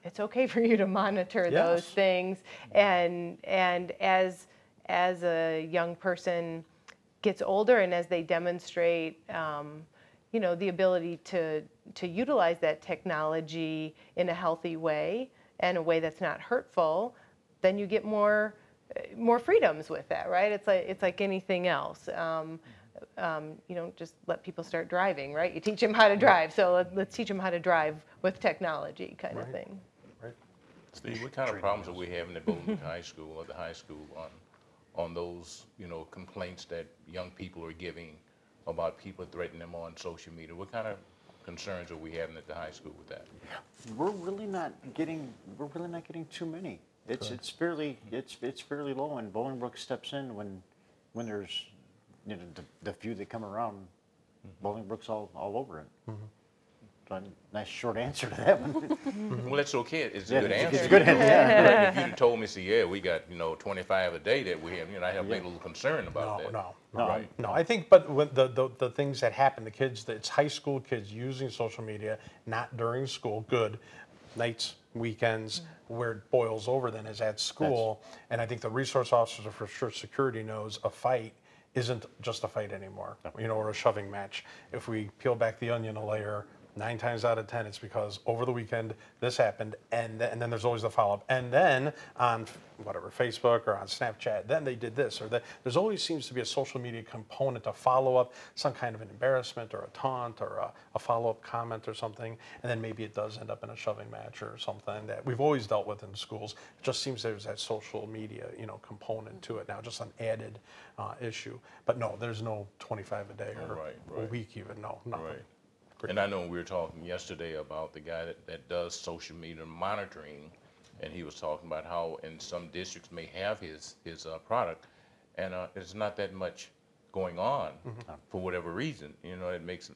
it's okay for you to monitor those things, and as a young person gets older and as they demonstrate you know, the ability to utilize that technology in a healthy way and a way that's not hurtful, then you get more freedoms with that, right? It's like anything else. You don't just let people start driving, right? You teach them how to drive. So let's teach them how to drive with technology, kind of thing. Right. Steve, what kind of problems are we having at Bowling High School or the high school on those, you know, complaints that young people are giving about people threatening them on social media? What kind of concerns are we having at the high school with that? We're really not getting too many. It's fairly low, and Bolingbrook steps in when there's, you know, the few that come around. Bolingbrook's all over it. a nice short answer to that one. Well, that's okay. It's a Yeah, good answer. it's a good answer, yeah. Like if you'd told me, say, yeah, we got 25 a day that we have, I'd have been a little concerned about that. No. Right. No, I think, but when the things that happen, the kids, it's high school kids using social media, not during school, good, nights, weekends, where it boils over then is at school. And I think the resource officer for sure security knows a fight isn't just a fight anymore, or a shoving match. If we peel back the onion a layer, 9 times out of 10, it's because over the weekend this happened, and then there's always the follow-up. And then on whatever, Facebook or on Snapchat, then they did this or that. There's always seems to be a social media component to follow up, some kind of an embarrassment or a taunt or a follow-up comment or something, and then maybe it does end up in a shoving match or something that we've always dealt with in schools. It just seems there's that social media, component to it now, just an added issue. But no, there's no 25 a day or a week even, no, nothing. Right. And I know we were talking yesterday about the guy that does social media monitoring, and he was talking about how in some districts may have his product, and there's not that much going on for whatever reason. It makes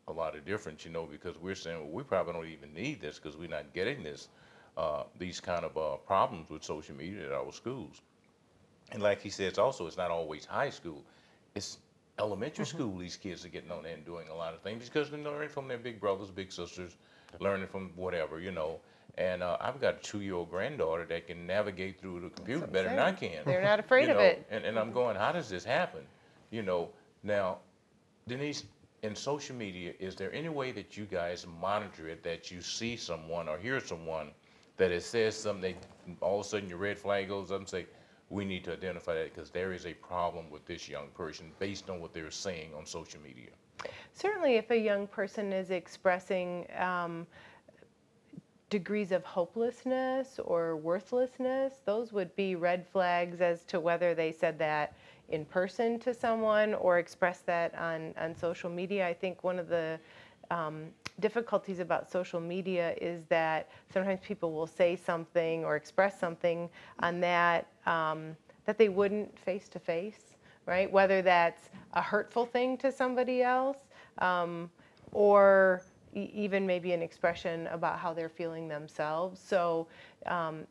a lot of difference. Because we're saying, well, we probably don't even need this because we're not getting these kind of problems with social media at our schools. And like he says, also, it's not always high school. It's elementary school. These kids are getting on there and doing a lot of things because they're learning from their big brothers, big sisters, learning from whatever, And I've got a 2-year-old granddaughter that can navigate through the computer better than I can. They're not afraid of it. And I'm going, how does this happen? Now, Denise, in social media, is there any way that you guys monitor it, that you see someone or hear someone that it says something, all of a sudden your red flag goes up and say, we need to identify that because there is a problem with this young person based on what they're saying on social media? Certainly, if a young person is expressing degrees of hopelessness or worthlessness, those would be red flags as to whether they said that in person to someone or expressed that on social media. I think one of the difficulties about social media is that sometimes people will say something or express something on that that they wouldn't face to face, right? Whether that's a hurtful thing to somebody else or even maybe an expression about how they're feeling themselves. So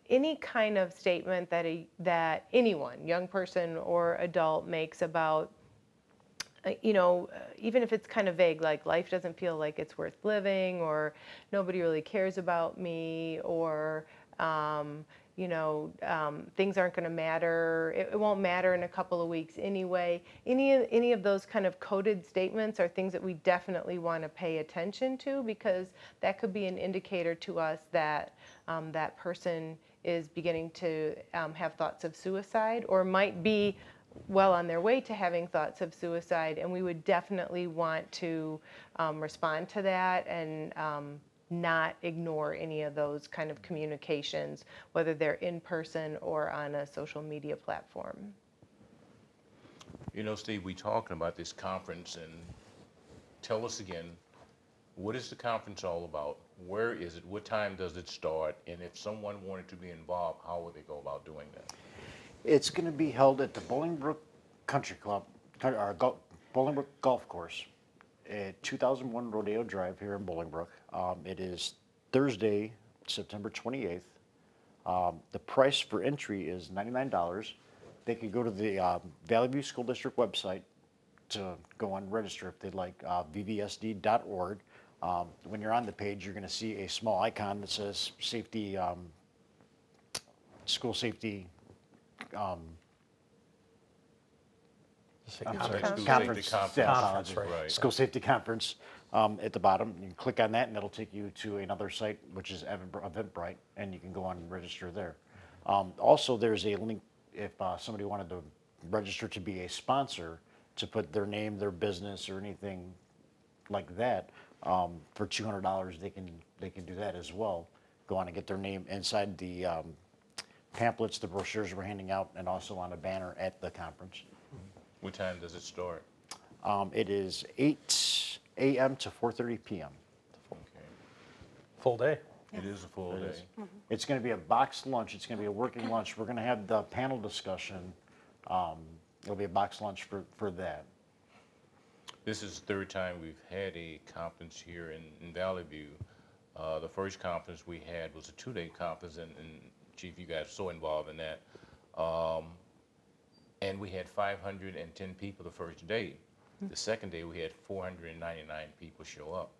any kind of statement that anyone, young person or adult, makes about even if it's kind of vague, like life doesn't feel like it's worth living, or nobody really cares about me, or things aren't going to matter. It won't matter in a couple of weeks anyway. Any of those kind of coded statements are things that we definitely want to pay attention to, because that could be an indicator to us that that person is beginning to have thoughts of suicide, or might be well on their way to having thoughts of suicide, and we would definitely want to respond to that and not ignore any of those kind of communications, whether they're in person or on a social media platform. Steve, we talking about this conference, and tell us again, what is the conference all about? Where is it? What time does it start? And if someone wanted to be involved, how would they go about doing that? It's going to be held at the Bolingbrook Country Club, or Bolingbrook Golf Course at 2001 Rodeo Drive here in Bolingbrook. It is Thursday, September 28th. The price for entry is $99. They can go to the Valley View School District website to go and register if they'd like, vvsd.org. When you're on the page, you're going to see a small icon that says safety, school safety Conference. Right. School safety conference at the bottom. You can click on that and it'll take you to another site, which is Eventbrite, and you can go on and register there. Also, there's a link if somebody wanted to register to be a sponsor, to put their name, their business, or anything like that. For $200, they can do that as well. Go on and get their name inside the pamphlets, the brochures we're handing out, and also on a banner at the conference. What time does it start? It is 8 a.m. to 4:30 p.m. Okay. Full day. It is a full day. It's going to be a boxed lunch. It's going to be a working lunch. We're going to have the panel discussion. It'll be a boxed lunch for that. This is the third time we've had a conference here in Valley View. The first conference we had was a 2-day conference, and Chief, you guys are so involved in that. And we had 510 people the first day. The second day we had 499 people show up,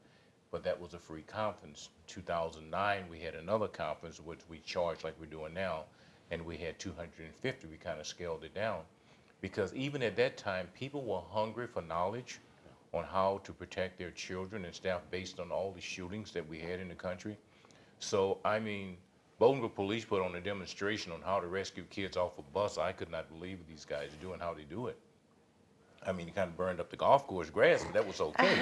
but that was a free conference. 2009 we had another conference which we charged like we're doing now, and we had 250. We kind of scaled it down because even at that time people were hungry for knowledge on how to protect their children and staff based on all the shootings that we had in the country. So I mean, Bolingbrook Police put on a demonstration on how to rescue kids off a bus. I could not believe these guys are doing how they do it. I mean, he kind of burned up the golf course grass, but that was okay.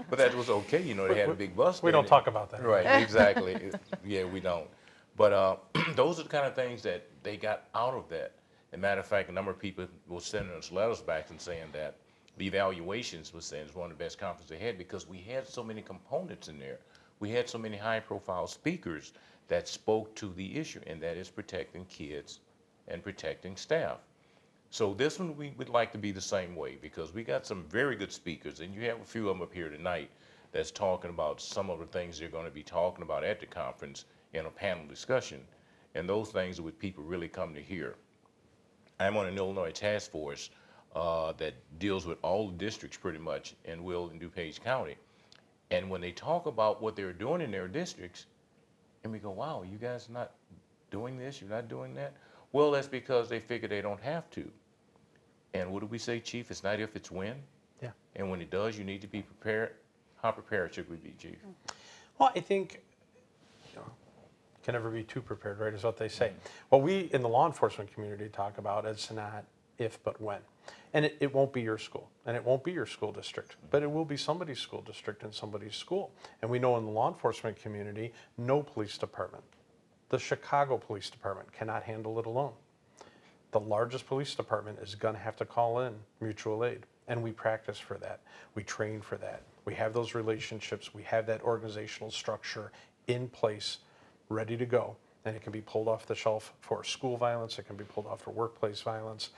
But that was okay, you know, they had a big bus. We don't talk about that. Right, exactly. Yeah, we don't. But those are the kind of things that they got out of that. As a matter of fact, a number of people were sending us letters back and saying that the evaluations was saying it's one of the best conferences they had because we had so many components in there. We had so many high-profile speakers that spoke to the issue, and that is protecting kids and protecting staff. So this one we would like to be the same way because we got some very good speakers, and you have a few of them up here tonight that's talking about some of the things they're going to be talking about at the conference in a panel discussion, and those things are what people really come to hear. I'm on an Illinois task force that deals with all the districts pretty much in Will and DuPage County. And when they talk about what they're doing in their districts, and we go, wow, you guys not doing this, you're not doing that? Well, that's because they figure they don't have to. And what do we say, Chief? It's not if, it's when. Yeah. And when it does, you need to be prepared. How prepared should we be, Chief? Well, I think can never be too prepared, right, is what they say. What we in the law enforcement community talk about is not if, but when. And it won't be your school, and it won't be your school district, but it will be somebody's school district and somebody's school. And we know in the law enforcement community, no police department, the Chicago Police Department cannot handle it alone. The largest police department is going to have to call in mutual aid, and we practice for that. We train for that. We have those relationships. We have that organizational structure in place, ready to go, and it can be pulled off the shelf for school violence. It can be pulled off for workplace violence.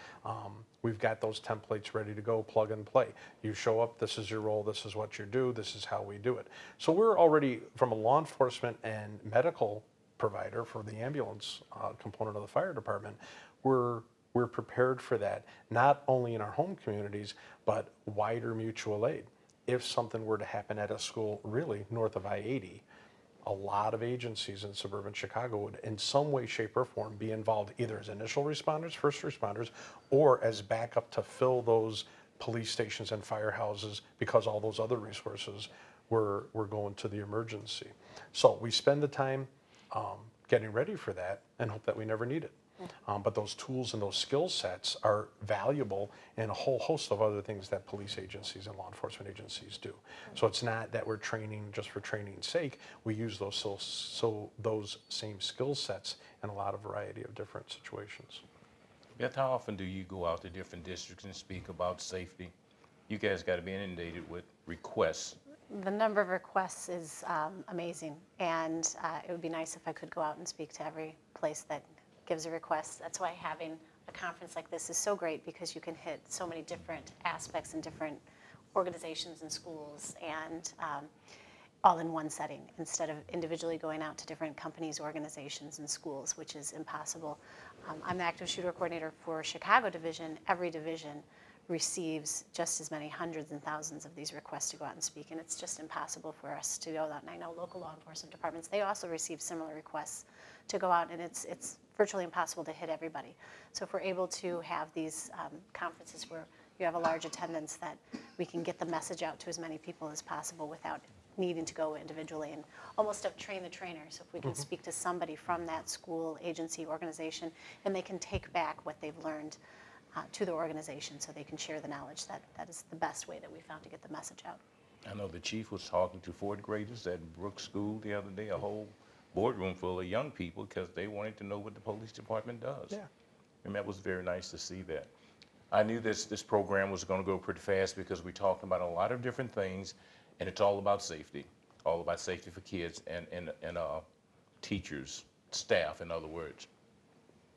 We've got those templates ready to go, plug and play. You show up, this is your role, this is what you do, this is how we do it. So we're already, from a law enforcement and medical provider for the ambulance component of the fire department, we're prepared for that, not only in our home communities, but wider mutual aid. If something were to happen at a school really north of I-80, a lot of agencies in suburban Chicago would in some way, shape, or form be involved either as initial responders, first responders, or as backup to fill those police stations and firehouses because all those other resources were going to the emergency. So we spend the time getting ready for that and hope that we never need it. But those tools and those skill sets are valuable in a whole host of other things that police agencies and law enforcement agencies do. So it's not that we're training just for training's sake. We use those same skill sets in a lot of variety of different situations. Beth, how often do you go out to different districts and speak about safety? You guys got to be inundated with requests. The number of requests is amazing, and it would be nice if I could go out and speak to every place that gives a request. That's why having a conference like this is so great, because you can hit so many different aspects in different organizations and schools, and all in one setting instead of individually going out to different companies, organizations, and schools, which is impossible. I'm the active shooter coordinator for Chicago division. Every division receives just as many hundreds and thousands of these requests to go out and speak, and it's just impossible for us to go out. And I know local law enforcement departments, they also receive similar requests to go out, and it's virtually impossible to hit everybody. So if we're able to have these conferences where you have a large attendance, that we can get the message out to as many people as possible without needing to go individually, and almost train the trainer. So if we can speak to somebody from that school, agency, organization, and they can take back what they've learned to the organization, so they can share the knowledge. That is the best way that we found to get the message out. I know the chief was talking to fourth graders at Brooks School the other day, a whole boardroom full of young people, because they wanted to know what the police department does. Yeah. And that was very nice to see that. I knew this program was going to go pretty fast, because we talked about a lot of different things, and it's all about safety for kids and teachers, staff, in other words.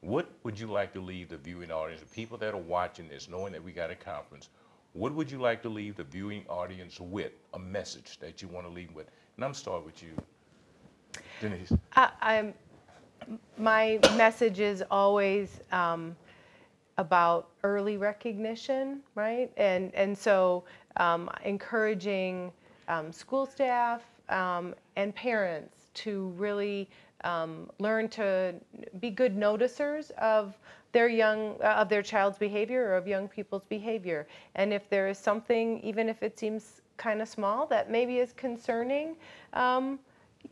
What would you like to leave the viewing audience, the people that are watching this, knowing that we got a conference? what would you like to leave the viewing audience with, a message that you want to leave with? And I'm starting with you, Denise. My message is always about early recognition, right? And so encouraging school staff and parents to really learn to be good noticers of their child's behavior or of young people's behavior. And if there is something, even if it seems kind of small, that maybe is concerning,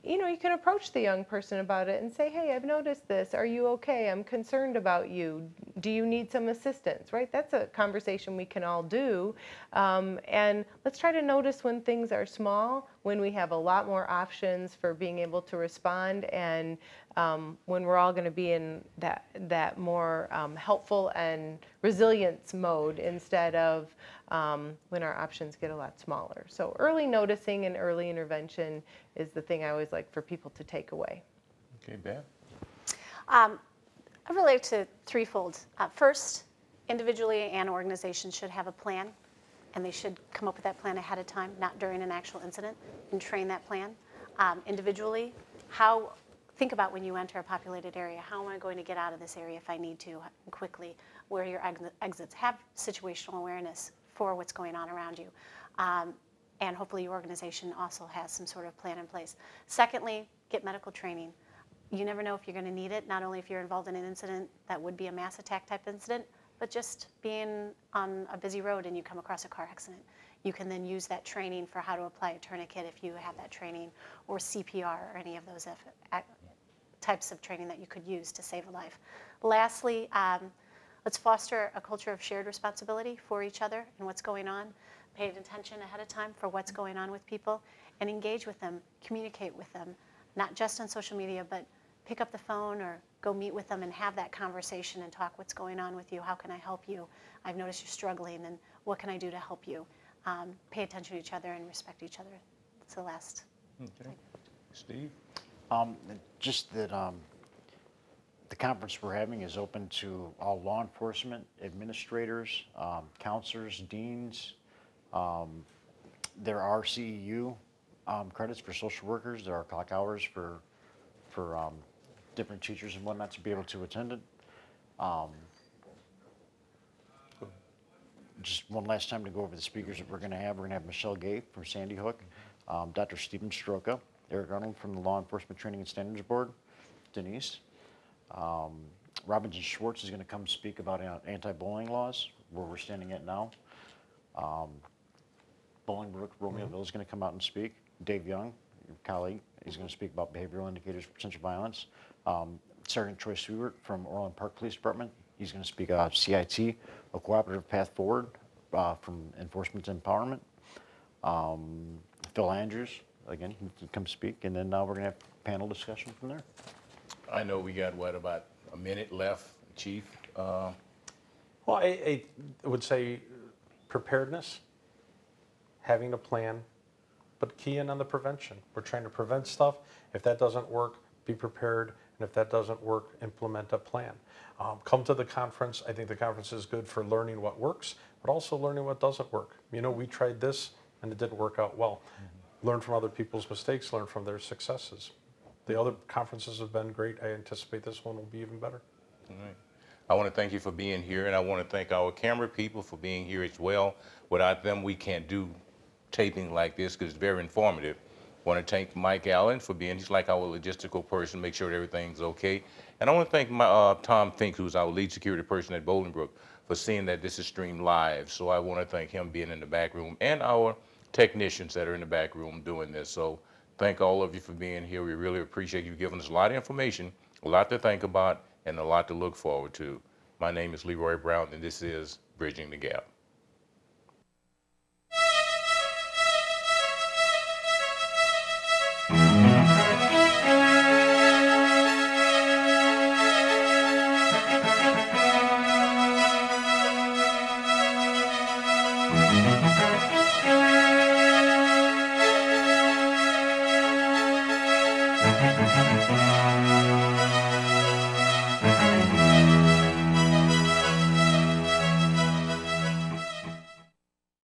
you can approach the young person about it and say, hey, I've noticed this. Are you okay? I'm concerned about you. Do you need some assistance, right? That's a conversation we can all do. And let's try to notice when things are small, when we have a lot more options for being able to respond, and when we're all going to be in that more helpful and resilience mode instead of when our options get a lot smaller. So early noticing and early intervention is the thing I always like for people to take away. Okay, Beth? I relate to threefold. First, individually and organizations should have a plan, and they should come up with that plan ahead of time, not during an actual incident, and train that plan. Individually, think about when you enter a populated area, how am I going to get out of this area if I need to quickly? Where are your exits? Have situational awareness for what's going on around you. And hopefully your organization also has some sort of plan in place. Secondly, get medical training. You never know if you're going to need it, not only if you're involved in an incident that would be a mass attack type incident, but just being on a busy road and you come across a car accident. You can then use that training for how to apply a tourniquet if you have that training, or CPR, or any of those types of training that you could use to save a life. Lastly, let's foster a culture of shared responsibility for each other and what's going on. Pay attention ahead of time for what's going on with people, and engage with them, communicate with them, not just on social media, but pick up the phone or go meet with them and have that conversation and talk what's going on with you. How can I help you? I've noticed you're struggling, and what can I do to help you? Pay attention to each other and respect each other. That's the last. Okay. Steve? Just that the conference we're having is open to all law enforcement, administrators, counselors, deans. There are CEU credits for social workers. There are clock hours for different teachers and whatnot to be able to attend it. Just one last time to go over the speakers that we're going to have. We're going to have Michelle Gay from Sandy Hook, Dr. Stephen Stroka, Eric Arnold from the Law Enforcement Training and Standards Board, Denise. Robinson Schwartz is going to come speak about anti-bullying laws, where we're standing at now. Bolingbrook, Romeoville is going to come out and speak. Dave Young, your colleague, is going to speak about behavioral indicators for potential violence. Sergeant Troy Stewart from Orland Park Police Department, he's going to speak about CIT, a cooperative path forward from enforcement to empowerment. Phil Andrews, again, he can come speak, and then now we're going to have panel discussion from there. I know we got, about a minute left, Chief? Well, I would say preparedness, having a plan, but key in on the prevention. We're trying to prevent stuff. If that doesn't work, be prepared, and if that doesn't work, implement a plan. Come to the conference. I think the conference is good for learning what works, but also learning what doesn't work. We tried this, and it didn't work out well. Mm-hmm. Learn from other people's mistakes, learn from their successes. The other conferences have been great. I anticipate this one will be even better. All right. I want to thank you for being here, and I want to thank our camera people for being here as well. Without them, we can't do taping like this because it's very informative. I want to thank Mike Allen for being, he's like our logistical person, make sure that everything's okay. And I want to thank Tom Fink, who's our lead security person at Bolingbrook, for seeing that this is streamed live. So I want to thank him being in the back room, and our technicians that are in the back room doing this. So thank all of you for being here. We really appreciate you giving us a lot of information, a lot to think about, and a lot to look forward to. My name is Leroy Brown, and this is Bridging the Gap.